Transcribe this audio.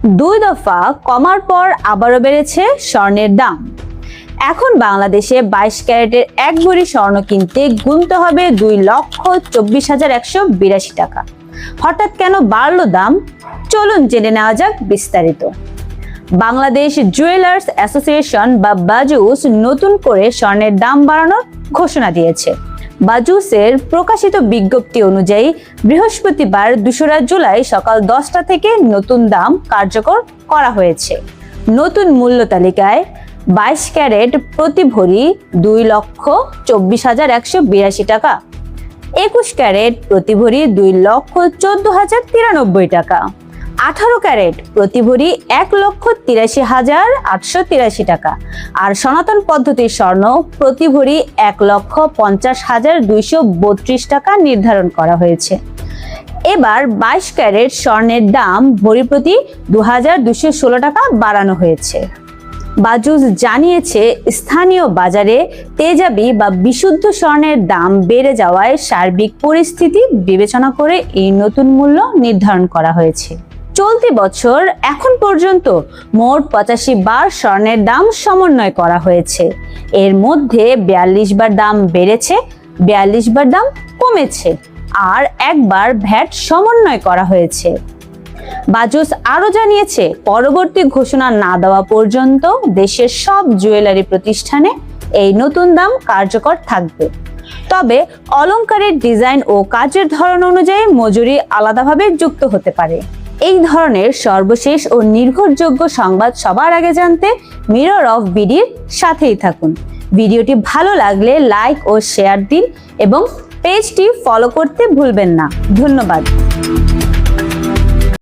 দুই দফা কমার পর আবারও বেড়েছে স্বর্ণের দাম। এখন বাংলাদেশে 22 ক্যারেটের 1 ভরি স্বর্ণ কিনতে গুনতে হবে 2,24,182 টাকা। হঠাৎ কেন বাড়লো দাম? চলুন জেনে নেওয়া যাক বিস্তারিত। বাংলাদেশ জুয়েলার্স অ্যাসোসিয়েশন বা বাজুস নতুন করে স্বর্ণের দাম বাড়ানোর ঘোষণা দিয়েছে। বাজুসের প্রকাশিত বিজ্ঞপ্তি অনুযায়ী বৃহস্পতিবার 2রা জুলাই সকাল 10টা থেকে নতুন দাম কার্যকর করা হয়েছে। নতুন মূল্য তালিকায় 22 ক্যারেট প্রতি ভরি 2,24,182 টাকা, 21 ক্যারেট প্রতি ভরি 2,14,093 টাকা, 18 ক্যারেট প্রতি ভরি 1,83,883 টাকা আর সনাতন পদ্ধতির স্বর্ণ প্রতি ভরি 1,50,232 টাকা নির্ধারণ করা হয়েছে। এবার 22 ক্যারেট স্বর্ণের দাম ভরি প্রতি 2,216 টাকা বাড়ানো হয়েছে। বাজুস জানিয়েছে, স্থানীয় বাজারে তেজাবি বা বিশুদ্ধ স্বর্ণের দাম বেড়ে যাওয়ায় সার্বিক পরিস্থিতি বিবেচনা করে এই নতুন মূল্য নির্ধারণ করা হয়েছে। চলতি বছর এখন পর্যন্ত মোট 85 বার স্বর্ণের দাম সমন্বয় করা হয়েছে। এর মধ্যে 42 বার দাম বেড়েছে, 42 বার দাম কমেছে আর একবার ভ্যাট সমন্বয় করা হয়েছে। বাজুস আরো জানিয়েছে, পরবর্তী ঘোষণা না দেওয়া পর্যন্ত দেশের সব জুয়েলারি প্রতিষ্ঠানে এই নতুন দাম কার্যকর থাকবে। তবে অলংকারের ডিজাইন ও কাজের ধরন অনুযায়ী মজুরি আলাদাভাবে যুক্ত হতে পারে। এই ধরনের সর্বশেষ ও নির্ভরযোগ্য সংবাদ সবার আগে জানতে মিরর অফ বিডির সাথেই থাকুন। ভিডিওটি ভালো লাগলে লাইক ও শেয়ার দিন এবং পেজটি ফলো করতে ভুলবেন না। ধন্যবাদ।